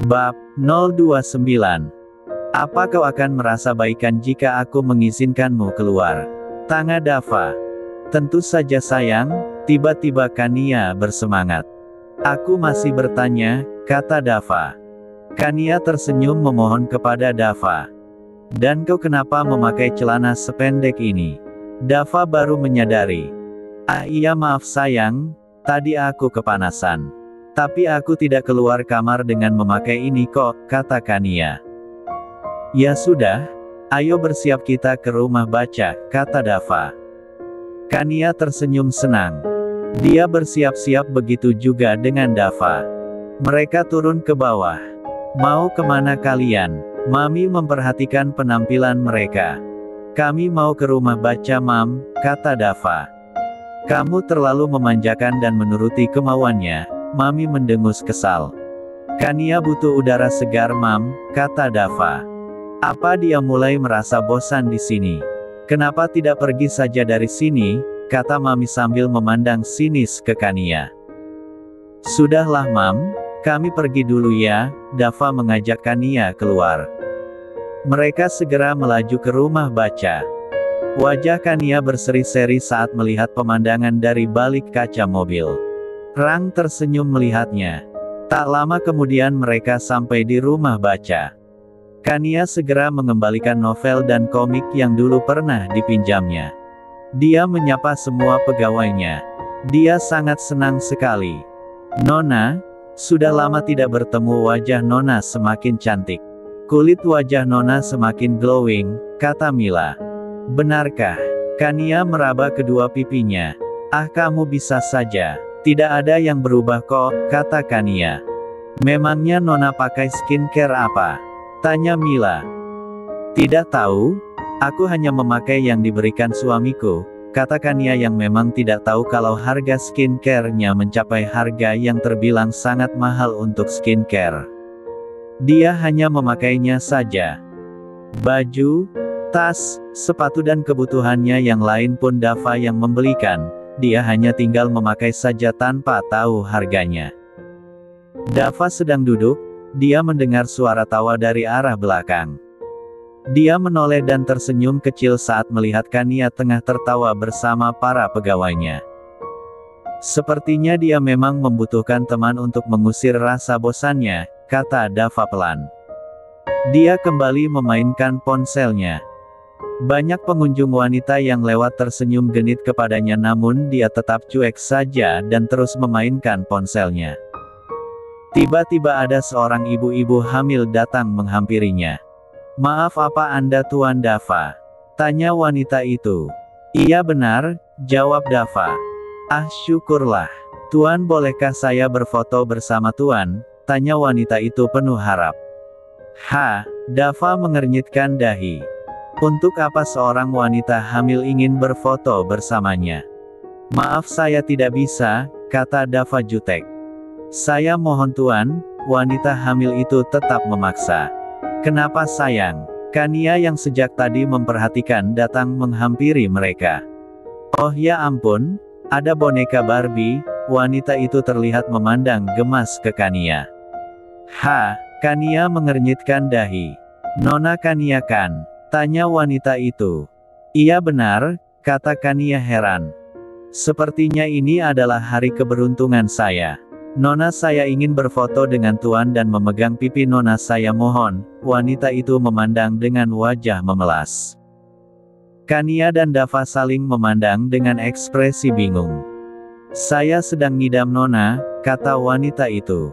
Bab 029. Apa kau akan merasa baikan jika aku mengizinkanmu keluar? Tanya Dava. Tentu saja sayang, tiba-tiba Kania bersemangat. Aku masih bertanya, kata Dava. Kania tersenyum memohon kepada Dava. Dan kau kenapa memakai celana sependek ini? Dava baru menyadari. Iya maaf sayang, tadi aku kepanasan. Tapi aku tidak keluar kamar dengan memakai ini kok, kata Kania. Ya sudah, ayo bersiap kita ke rumah baca, kata Dava. Kania tersenyum senang. Dia bersiap-siap begitu juga dengan Dava. Mereka turun ke bawah. Mau kemana kalian? Mami memperhatikan penampilan mereka. Kami mau ke rumah baca Mam, kata Dava. Kamu terlalu memanjakan dan menuruti kemauannya. Mami mendengus kesal. Kania butuh udara segar Mam, kata Dava. Apa dia mulai merasa bosan di sini? Kenapa tidak pergi saja dari sini, kata Mami sambil memandang sinis ke Kania. Sudahlah Mam, kami pergi dulu ya, Dava mengajak Kania keluar. Mereka segera melaju ke rumah baca. Wajah Kania berseri-seri saat melihat pemandangan dari balik kaca mobil. Rang tersenyum melihatnya. Tak lama kemudian mereka sampai di rumah baca. Kania segera mengembalikan novel dan komik yang dulu pernah dipinjamnya. Dia menyapa semua pegawainya. Dia sangat senang sekali. Nona, sudah lama tidak bertemu. Wajah Nona semakin cantik. Kulit wajah Nona semakin glowing, kata Mila. Benarkah? Kania meraba kedua pipinya. Ah kamu bisa saja. Tidak ada yang berubah kok, kata Kania. Memangnya Nona pakai skincare apa? Tanya Mila. Tidak tahu, aku hanya memakai yang diberikan suamiku, kata Kania yang memang tidak tahu kalau harga skincare-nya mencapai harga yang terbilang sangat mahal untuk skincare. Dia hanya memakainya saja. Baju, tas, sepatu dan kebutuhannya yang lain pun Dava yang membelikan. Dia hanya tinggal memakai saja tanpa tahu harganya. Dava sedang duduk, dia mendengar suara tawa dari arah belakang. Dia menoleh dan tersenyum kecil saat melihat Kania tengah tertawa bersama para pegawainya. Sepertinya dia memang membutuhkan teman untuk mengusir rasa bosannya, kata Dava pelan. Dia kembali memainkan ponselnya. Banyak pengunjung wanita yang lewat tersenyum genit kepadanya namun dia tetap cuek saja dan terus memainkan ponselnya. Tiba-tiba ada seorang ibu-ibu hamil datang menghampirinya. Maaf apa Anda Tuan Dava? Tanya wanita itu. Iya benar, jawab Dava. Ah syukurlah. Tuan bolehkah saya berfoto bersama Tuan? Tanya wanita itu penuh harap. Dava mengernyitkan dahi. Untuk apa seorang wanita hamil ingin berfoto bersamanya? Maaf saya tidak bisa, kata Dava jutek. Saya mohon Tuan, wanita hamil itu tetap memaksa. Kenapa sayang? Kania yang sejak tadi memperhatikan datang menghampiri mereka. Oh ya ampun, ada boneka Barbie, wanita itu terlihat memandang gemas ke Kania. Kania mengernyitkan dahi. Nona Kania kan? Tanya wanita itu. Iya benar, kata Kania heran. Sepertinya ini adalah hari keberuntungan saya. Nona saya ingin berfoto dengan Tuan dan memegang pipi Nona saya mohon, wanita itu memandang dengan wajah memelas. Kania dan Dava saling memandang dengan ekspresi bingung. Saya sedang ngidam Nona, kata wanita itu.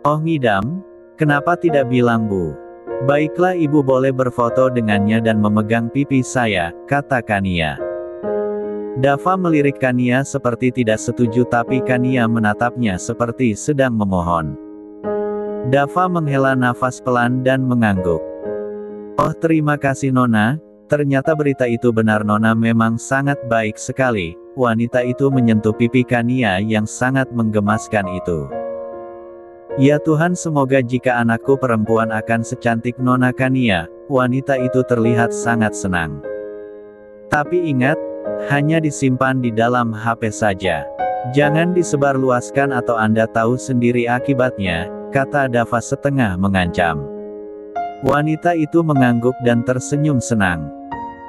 Oh ngidam? Kenapa tidak bilang Bu? Baiklah ibu boleh berfoto dengannya dan memegang pipi saya, kata Kania. Dava melirik Kania seperti tidak setuju tapi Kania menatapnya seperti sedang memohon. Dava menghela nafas pelan dan mengangguk. Oh terima kasih Nona, ternyata berita itu benar Nona memang sangat baik sekali, wanita itu menyentuh pipi Kania yang sangat menggemaskan itu. Ya Tuhan semoga jika anakku perempuan akan secantik Nona Kania, wanita itu terlihat sangat senang. Tapi ingat, hanya disimpan di dalam HP saja. Jangan disebarluaskan atau Anda tahu sendiri akibatnya, kata Dava setengah mengancam. Wanita itu mengangguk dan tersenyum senang.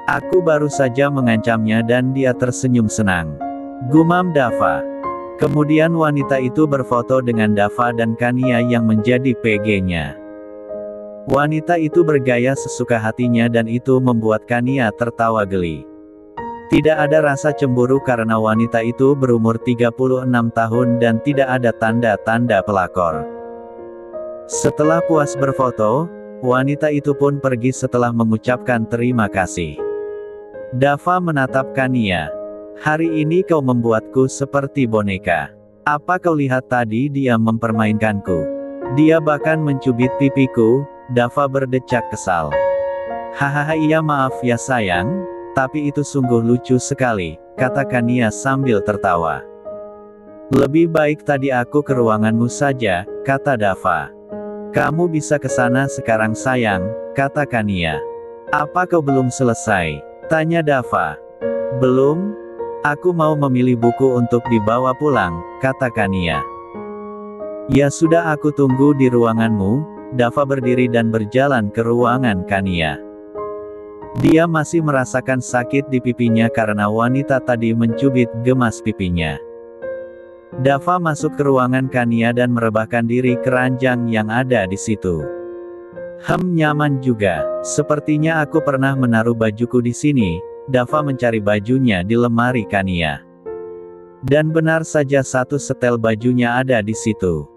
Aku baru saja mengancamnya dan dia tersenyum senang, gumam Dava. Kemudian wanita itu berfoto dengan Dava dan Kania yang menjadi PG-nya. Wanita itu bergaya sesuka hatinya dan itu membuat Kania tertawa geli. Tidak ada rasa cemburu karena wanita itu berumur 36 tahun dan tidak ada tanda-tanda pelakor. Setelah puas berfoto, wanita itu pun pergi setelah mengucapkan terima kasih. Dava menatap Kania. Hari ini kau membuatku seperti boneka. Apa kau lihat tadi dia mempermainkanku? Dia bahkan mencubit pipiku, Dava berdecak kesal. Hahaha iya maaf ya sayang, tapi itu sungguh lucu sekali, kata Kania sambil tertawa. Lebih baik tadi aku ke ruanganmu saja, kata Dava. Kamu bisa ke sana sekarang sayang, kata Kania. Apa kau belum selesai? Tanya Dava. Belum? Aku mau memilih buku untuk dibawa pulang, kata Kania. Ya sudah aku tunggu di ruanganmu, Dava berdiri dan berjalan ke ruangan Kania. Dia masih merasakan sakit di pipinya karena wanita tadi mencubit gemas pipinya. Dava masuk ke ruangan Kania dan merebahkan diri ke ranjang yang ada di situ. Nyaman juga. Sepertinya aku pernah menaruh bajuku di sini. Dava mencari bajunya di lemari Kania. Dan benar saja satu setel bajunya ada di situ.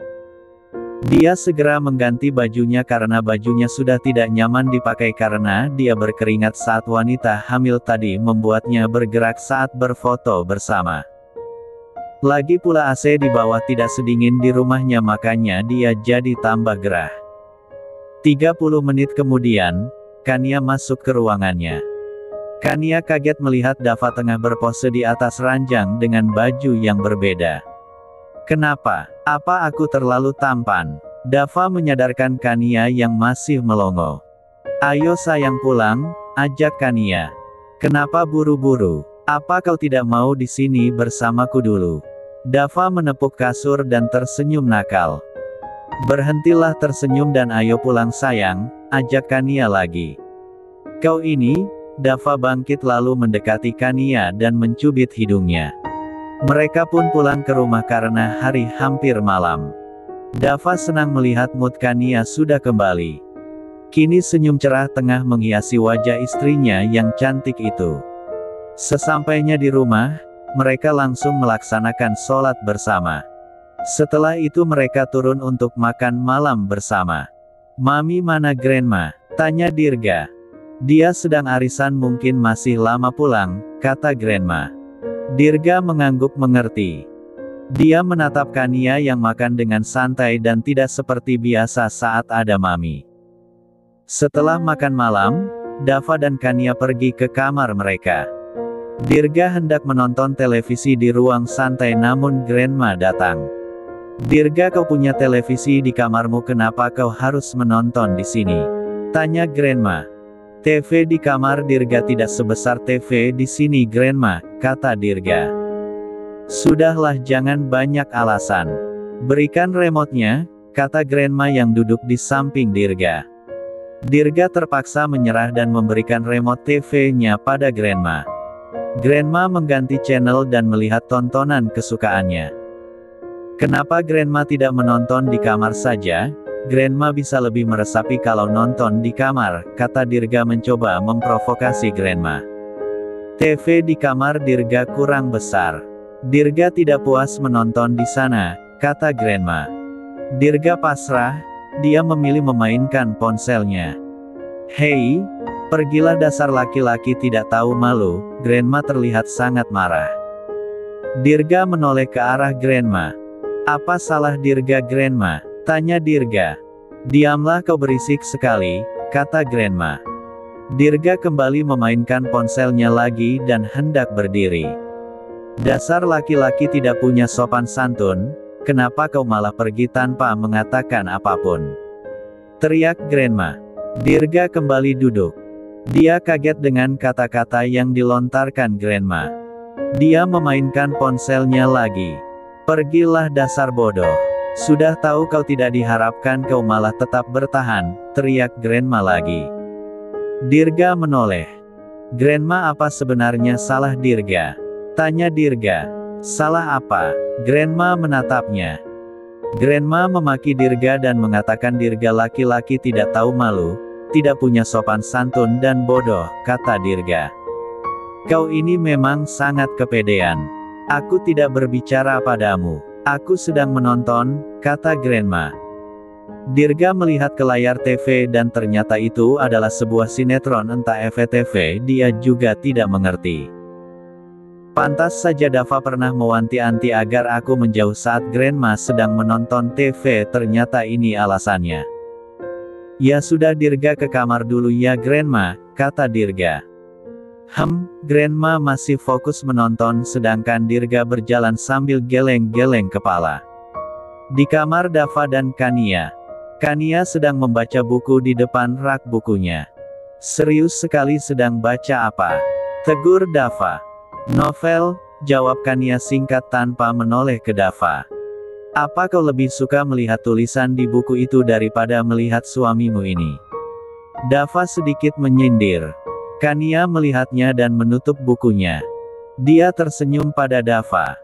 Dia segera mengganti bajunya karena bajunya sudah tidak nyaman dipakai karena dia berkeringat saat wanita hamil tadi membuatnya bergerak saat berfoto bersama. Lagi pula AC di bawah tidak sedingin di rumahnya makanya dia jadi tambah gerah. 30 menit kemudian, Kania masuk ke ruangannya. Kania kaget melihat Dava tengah berpose di atas ranjang dengan baju yang berbeda. Kenapa? Apa aku terlalu tampan? Dava menyadarkan Kania yang masih melongo. Ayo sayang pulang, ajak Kania. Kenapa buru-buru? Apa kau tidak mau di sini bersamaku dulu? Dava menepuk kasur dan tersenyum nakal. Berhentilah tersenyum dan ayo pulang sayang, ajak Kania lagi. Kau ini, Dava bangkit lalu mendekati Kania dan mencubit hidungnya. Mereka pun pulang ke rumah karena hari hampir malam. Dava senang melihat mood Kania sudah kembali. Kini senyum cerah tengah menghiasi wajah istrinya yang cantik itu. Sesampainya di rumah, mereka langsung melaksanakan sholat bersama. Setelah itu mereka turun untuk makan malam bersama. Mami mana Grandma? Tanya Dirga. Dia sedang arisan mungkin masih lama pulang, kata Grandma. Dirga mengangguk mengerti. Dia menatap Kania yang makan dengan santai dan tidak seperti biasa saat ada Mami. Setelah makan malam, Dava dan Kania pergi ke kamar mereka. Dirga hendak menonton televisi di ruang santai namun Grandma datang. Dirga kau punya televisi di kamarmu kenapa kau harus menonton di sini? Tanya Grandma. TV di kamar Dirga tidak sebesar TV di sini Grandma, kata Dirga. Sudahlah jangan banyak alasan. Berikan remote-nya, kata Grandma yang duduk di samping Dirga. Dirga terpaksa menyerah dan memberikan remote TV-nya pada Grandma. Grandma mengganti channel dan melihat tontonan kesukaannya. Kenapa Grandma tidak menonton di kamar saja? Grandma bisa lebih meresapi kalau nonton di kamar, kata Dirga mencoba memprovokasi Grandma. TV di kamar Dirga kurang besar. Dirga tidak puas menonton di sana, kata Grandma. Dirga pasrah, dia memilih memainkan ponselnya. Hei, pergilah dasar laki-laki tidak tahu malu, Grandma terlihat sangat marah. Dirga menoleh ke arah Grandma. Apa salah Dirga Grandma? Tanya Dirga. Diamlah kau berisik sekali, kata Grandma. Dirga kembali memainkan ponselnya lagi dan hendak berdiri. Dasar laki-laki tidak punya sopan santun, kenapa kau malah pergi tanpa mengatakan apapun? Teriak Grandma. Dirga kembali duduk. Dia kaget dengan kata-kata yang dilontarkan Grandma. Dia memainkan ponselnya lagi. Pergilah dasar bodoh. Sudah tahu kau tidak diharapkan kau malah tetap bertahan, teriak Grandma lagi. Dirga menoleh. Grandma, apa sebenarnya salah Dirga? Tanya Dirga. Salah apa? Grandma menatapnya. Grandma memaki Dirga dan mengatakan Dirga laki-laki tidak tahu malu, tidak punya sopan santun dan bodoh, kata Dirga. Kau ini memang sangat kepedean. Aku tidak berbicara padamu. Aku sedang menonton, kata Grandma. Dirga melihat ke layar TV dan ternyata itu adalah sebuah sinetron entah FTV, dia juga tidak mengerti. Pantas saja Dava pernah mewanti-wanti agar aku menjauh saat Grandma sedang menonton TV, ternyata ini alasannya. Ya sudah Dirga ke kamar dulu ya Grandma, kata Dirga. Grandma masih fokus menonton sedangkan Dirga berjalan sambil geleng-geleng kepala. Di kamar Dava dan Kania. Kania sedang membaca buku di depan rak bukunya. Serius sekali sedang baca apa? Tegur Dava. Novel, jawab Kania singkat tanpa menoleh ke Dava. Apa kau lebih suka melihat tulisan di buku itu daripada melihat suamimu ini? Dava sedikit menyindir. Kania melihatnya dan menutup bukunya. Dia tersenyum pada Dava.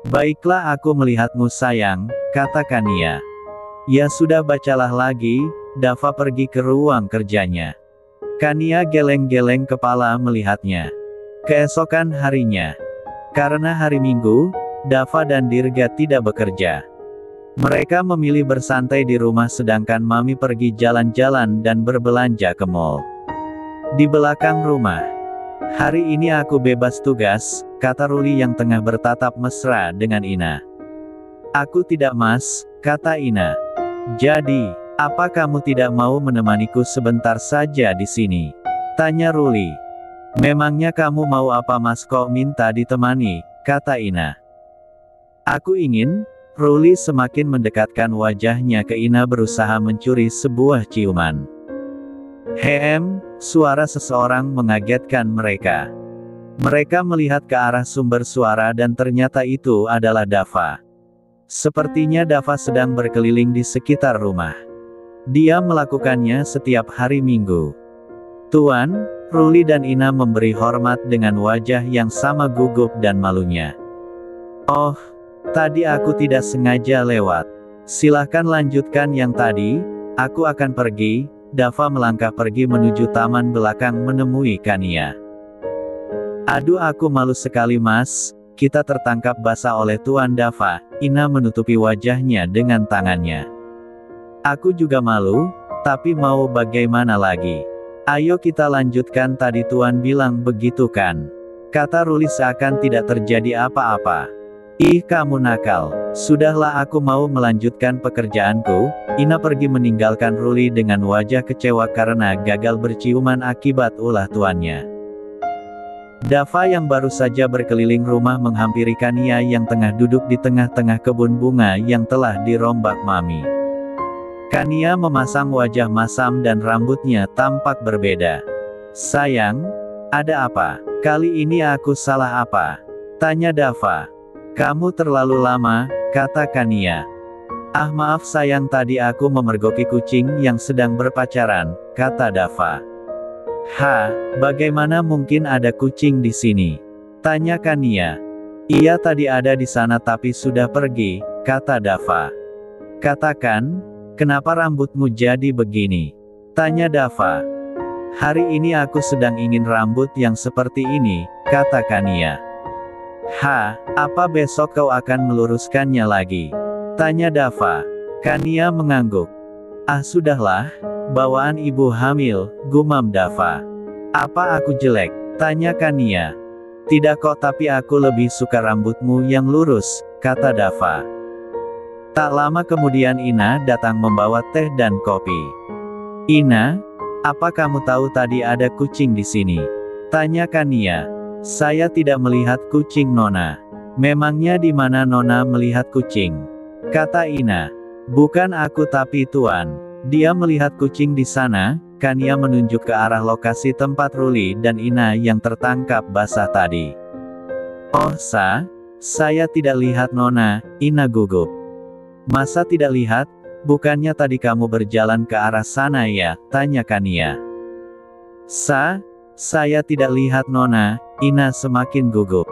Baiklah aku melihatmu sayang, kata Kania. Ya sudah bacalah lagi, Dava pergi ke ruang kerjanya. Kania geleng-geleng kepala melihatnya. Keesokan harinya. Karena hari Minggu, Dava dan Dirga tidak bekerja. Mereka memilih bersantai di rumah sedangkan Mami pergi jalan-jalan dan berbelanja ke mall. Di belakang rumah. Hari ini aku bebas tugas, kata Ruli yang tengah bertatap mesra dengan Ina. Aku tidak mas, kata Ina. Jadi, apa kamu tidak mau menemaniku sebentar saja di sini? Tanya Ruli. Memangnya kamu mau apa mas kok minta ditemani, kata Ina. Aku ingin, Ruli semakin mendekatkan wajahnya ke Ina berusaha mencuri sebuah ciuman. Suara seseorang mengagetkan mereka. Mereka melihat ke arah sumber suara dan ternyata itu adalah Dava. Sepertinya Dava sedang berkeliling di sekitar rumah. Dia melakukannya setiap hari Minggu. Tuan, Ruli dan Ina memberi hormat dengan wajah yang sama gugup dan malunya. Oh, tadi aku tidak sengaja lewat. Silahkan lanjutkan yang tadi, aku akan pergi. Dava melangkah pergi menuju taman belakang menemui Kania. Aduh aku malu sekali mas, kita tertangkap basah oleh Tuan Dava, Ina menutupi wajahnya dengan tangannya. Aku juga malu, tapi mau bagaimana lagi? Ayo kita lanjutkan tadi Tuan bilang begitu kan? Kata Ruli seakan tidak terjadi apa-apa. Ih kamu nakal, sudahlah aku mau melanjutkan pekerjaanku. Ina pergi meninggalkan Ruli dengan wajah kecewa karena gagal berciuman akibat ulah tuannya. Dava yang baru saja berkeliling rumah menghampiri Kania yang tengah duduk di tengah-tengah kebun bunga yang telah dirombak Mami. Kania memasang wajah masam dan rambutnya tampak berbeda. Sayang, ada apa? Kali ini aku salah apa? Tanya Dava. Kamu terlalu lama, kata Kania. Ah maaf sayang tadi aku memergoki kucing yang sedang berpacaran, kata Dava. Bagaimana mungkin ada kucing di sini? Tanya Kania. Ia tadi ada di sana tapi sudah pergi, kata Dava. Katakan, kenapa rambutmu jadi begini? Tanya Dava. Hari ini aku sedang ingin rambut yang seperti ini, kata Kania. Apa besok kau akan meluruskannya lagi? Tanya Dava. Kania mengangguk. Ah sudahlah, bawaan ibu hamil, gumam Dava. Apa aku jelek? Tanya Kania. Tidak kok tapi aku lebih suka rambutmu yang lurus, kata Dava. Tak lama kemudian Ina datang membawa teh dan kopi. Ina, apa kamu tahu tadi ada kucing di sini? Tanya Kania. Saya tidak melihat kucing Nona. Memangnya di mana Nona melihat kucing? Kata Ina. Bukan aku tapi Tuan. Dia melihat kucing di sana. Kania menunjuk ke arah lokasi tempat Ruli dan Ina yang tertangkap basah tadi. Oh saya tidak lihat Nona, Ina gugup. Masa tidak lihat? Bukannya tadi kamu berjalan ke arah sana ya? Tanya Kania. Saya tidak lihat Nona, Ina semakin gugup.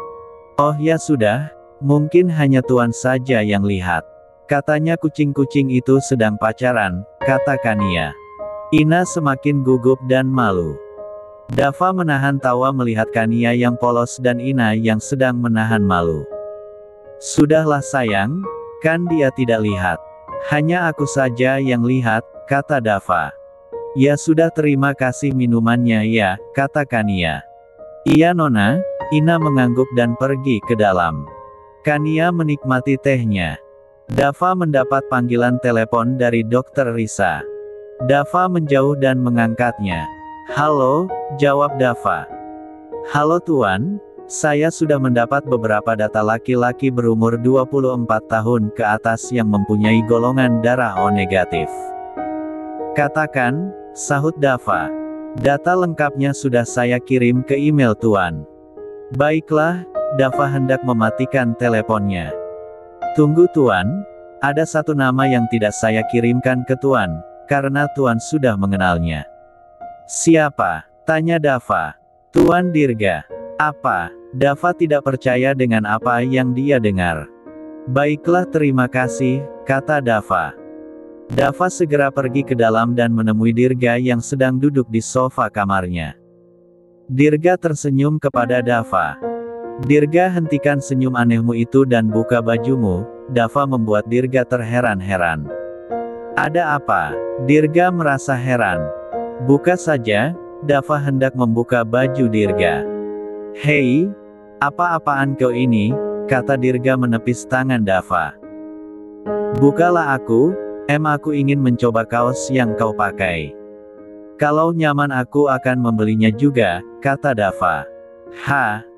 Oh ya sudah, mungkin hanya Tuan saja yang lihat. Katanya kucing-kucing itu sedang pacaran, kata Kania. Ina semakin gugup dan malu. Dava menahan tawa melihat Kania yang polos dan Ina yang sedang menahan malu. Sudahlah sayang, kan dia tidak lihat. Hanya aku saja yang lihat, kata Dava. Ya sudah terima kasih minumannya ya, kata Kania. Iya Nona, Ina mengangguk dan pergi ke dalam. Kania menikmati tehnya. Dava mendapat panggilan telepon dari Dokter Risa. Dava menjauh dan mengangkatnya. Halo, jawab Dava. Halo Tuan, saya sudah mendapat beberapa data laki-laki berumur 24 tahun ke atas yang mempunyai golongan darah O negatif. Katakan, sahut Dava. Data lengkapnya sudah saya kirim ke email Tuan. Baiklah, Dava hendak mematikan teleponnya. Tunggu Tuan, ada satu nama yang tidak saya kirimkan ke Tuan, karena Tuan sudah mengenalnya. Siapa? Tanya Dava. Tuan Dirga. Apa? Dava tidak percaya dengan apa yang dia dengar. Baiklah terima kasih, kata Dava. Dava segera pergi ke dalam dan menemui Dirga yang sedang duduk di sofa kamarnya. Dirga tersenyum kepada Dava. Dirga hentikan senyum anehmu itu dan buka bajumu. Dava membuat Dirga terheran-heran. Ada apa? Dirga merasa heran. Buka saja, Dava hendak membuka baju Dirga. Hei, apa-apaan kau ini? Kata Dirga menepis tangan Dava. Bukalah aku, aku ingin mencoba kaos yang kau pakai. Kalau nyaman aku akan membelinya juga, kata Dava.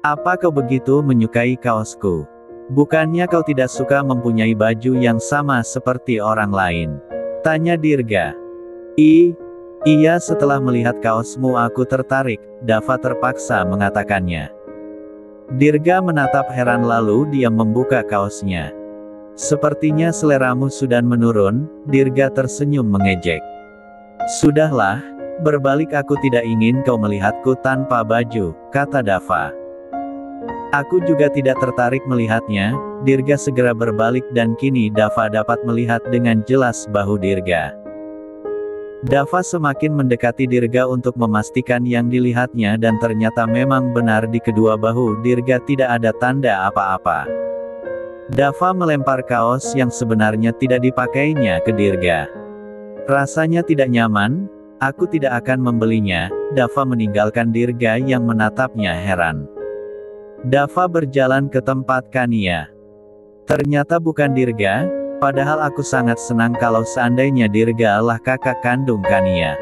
Apa kau begitu menyukai kaosku? Bukannya kau tidak suka mempunyai baju yang sama seperti orang lain? Tanya Dirga. Iya setelah melihat kaosmu aku tertarik, Dava terpaksa mengatakannya. Dirga menatap heran lalu dia membuka kaosnya. Sepertinya seleramu sudah menurun, Dirga tersenyum mengejek. Sudahlah, berbalik aku tidak ingin kau melihatku tanpa baju, kata Dava. Aku juga tidak tertarik melihatnya, Dirga segera berbalik dan kini Dava dapat melihat dengan jelas bahu Dirga. Dava semakin mendekati Dirga untuk memastikan yang dilihatnya dan ternyata memang benar di kedua bahu Dirga tidak ada tanda apa-apa. Dava melempar kaos yang sebenarnya tidak dipakainya ke Dirga. Rasanya tidak nyaman, aku tidak akan membelinya, Dava meninggalkan Dirga yang menatapnya heran. Dava berjalan ke tempat Kania. Ternyata bukan Dirga. Padahal aku sangat senang kalau seandainya Dirga lah kakak kandung Kania.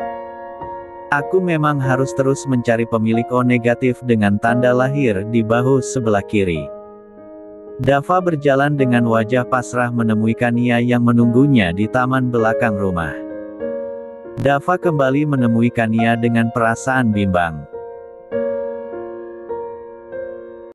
Aku memang harus terus mencari pemilik O negatif dengan tanda lahir di bahu sebelah kiri. Dava berjalan dengan wajah pasrah menemui Kania yang menunggunya di taman belakang rumah. Dava kembali menemui Kania dengan perasaan bimbang.